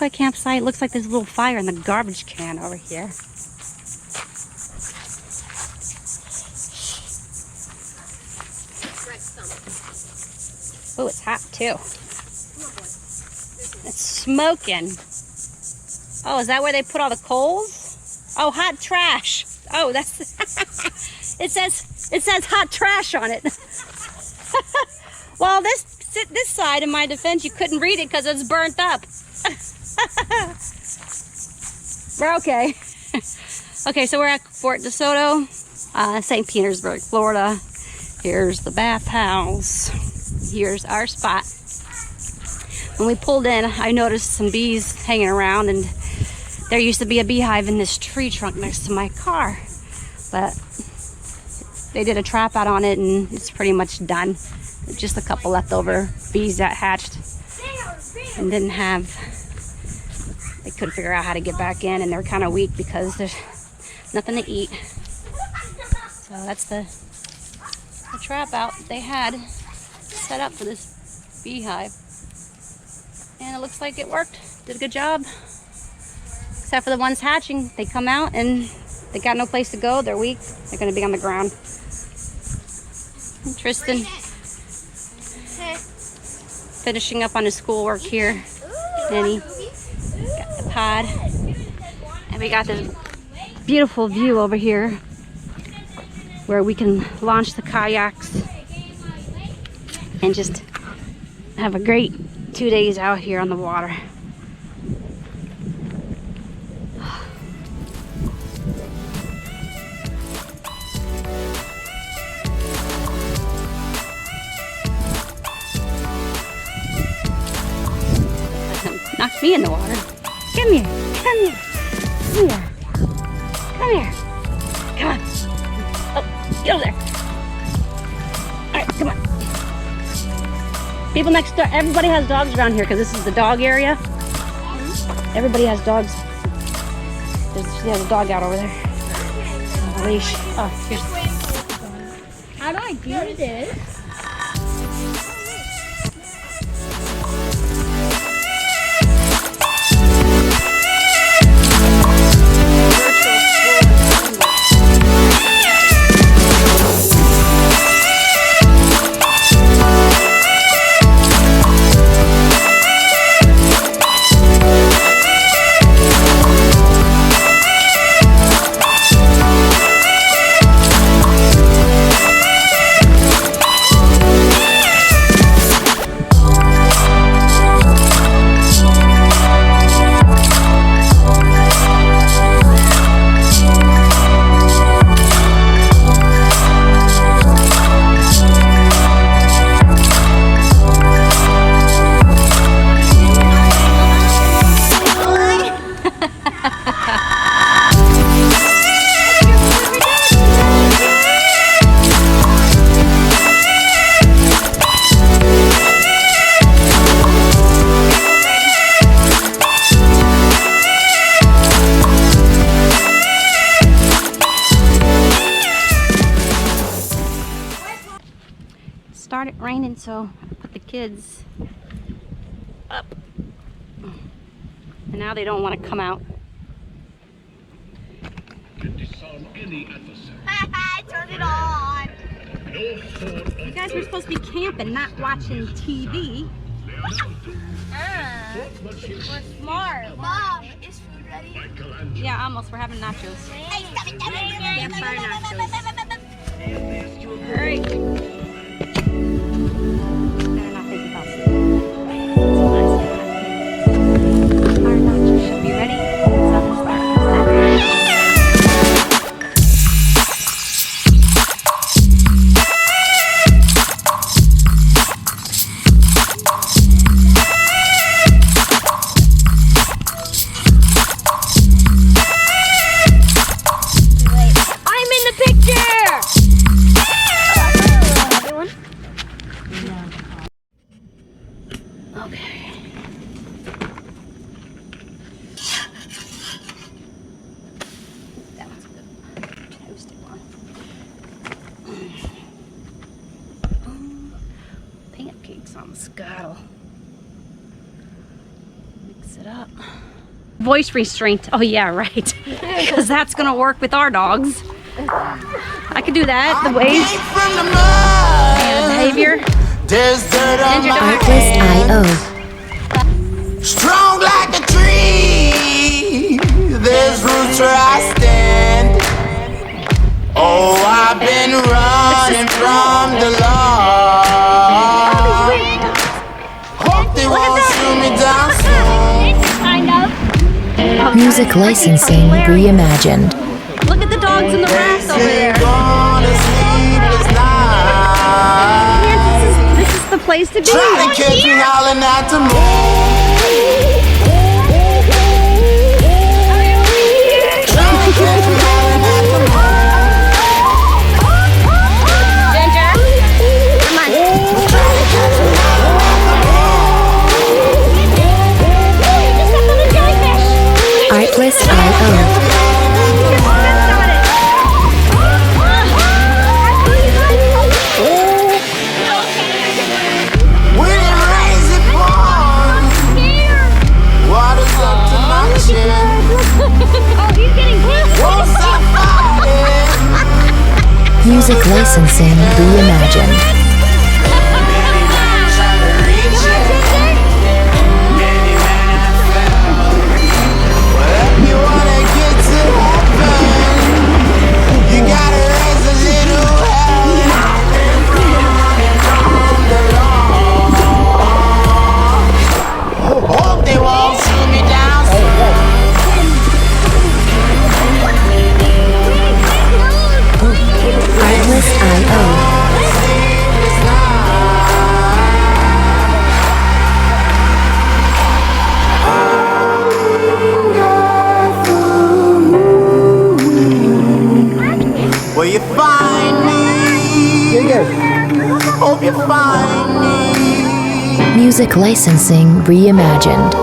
toy campsite. Looks like there's a little fire in the garbage can over here. Oh, it's hot too. It's smoking. Oh, is that where they put all the coals? Oh, hot trash. Oh, that's it says hot trash on it. Well, this side, in my defense, you couldn't read it because it's burnt up. We're okay. Okay, so we're at Fort DeSoto, St. Petersburg, Florida. Here's the bathhouse. Here's our spot. When we pulled in, I noticed some bees hanging around, and there used to be a beehive in this tree trunk next to my car. But they did a trap out on it, and it's pretty much done. Just a couple leftover bees that hatched and didn't have, they couldn't figure out how to get back in, and they're kind of weak because there's nothing to eat. So that's the trap out they had set up for this beehive. And it looks like it worked. Did a good job. Except for the ones hatching. They come out and they got no place to go. They're weak. They're going to be on the ground. And Tristan finishing up on his schoolwork here. And he got the pod. And we got this beautiful view over here where we can launch the kayaks and just have a great 2 days out here on the water. Knocked me in the water. Come here, come here, come here, come here, come on. Oh, get over there. All right, come on. People next door, everybody has dogs around here because this is the dog area. Everybody has dogs. She has a dog out over there. A leash. Oh, here's. How do I do this? Started raining, so I put the kids up, and now they don't want to come out. Turn it on. You guys were supposed to be camping, not watching TV. We're smart. Mom, is food ready? Yeah, almost. We're having nachos. Hey, stop it. Campfire nachos. All right. Better not think about sleep. Our nachos should be ready. So let's start. Okay. That one's good. Toasted one. Pancakes on the scuttle. Mix it up. Voice restraint. Oh yeah, right. Because that's gonna work with our dogs. I could do that. The ways and behavior. Artlist.io. Strong like a tree, there's roots where I stand. Oh, I've been running from the law. Hope they won't shoot me down soon. Kind of. Music licensing reimagined. Look at the dogs in the grass over there. Gone a sleepless night. This is the place to be. Try to catch me howling at the moon. Try to catch me howling at the moon. Ginger, come on. Try to catch me howling at the moon. Artlist.io. When it rains, it pours. Water's up to my chin. Oh, he's getting hit. Won't stop fighting. Music licensing reimagined. Many men try to reach it. Many men have failed. But if you wanna get to heaven, you gotta raise a little hell. I've been running from the law. Hope they won't shoot me down soon. Artlist.io. Sleepless night. Will you find me? Hope you find me. Music licensing reimagined.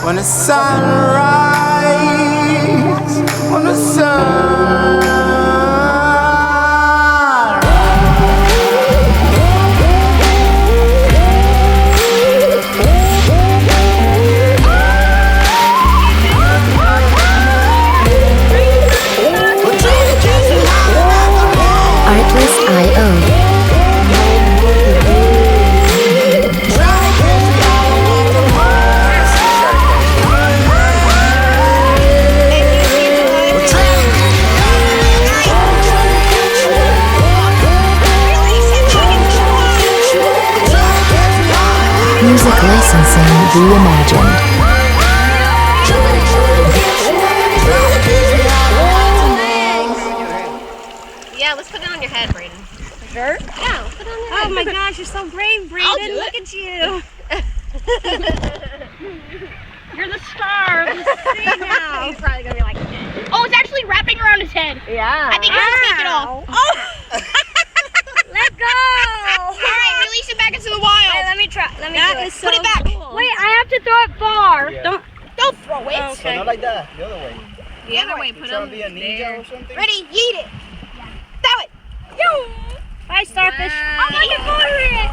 When the sunrise, when the sun. Artlist.io. Music licensing reimagined. Yeah, let's put it on your head, Brayden. Sure. Yeah, let's put it on your Oh head. my gosh, you're so brave, I'll Brayden. do Look it. at you. You're the star of the sea now. He's probably gonna be like, Oh, it's actually wrapping around his head. yeah. I think he'll take it off. Oh. Let go. All right, release it back into the wild. Let me try. Let me That do it. is so Put it back. Cool. Wait, I have to throw it far. Don't throw it. Okay. Not like that, the other way. The other way, put Trying him to be a ninja there. or something? Ready? Yeet it. Throw it. Bye, starfish. I'm looking for it.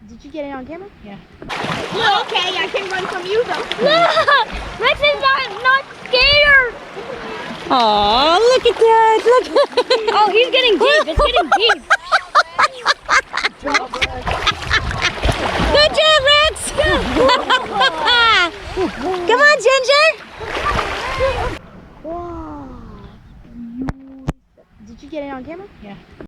Did you get it on camera? Yeah. Well, okay, I can run from you though. Look, Rex is not scared. Oh, look at that. Look. Oh, he's getting deep. It's getting deep. Good job, Rex. Come on, Ginger. Did you get it on camera? Yeah.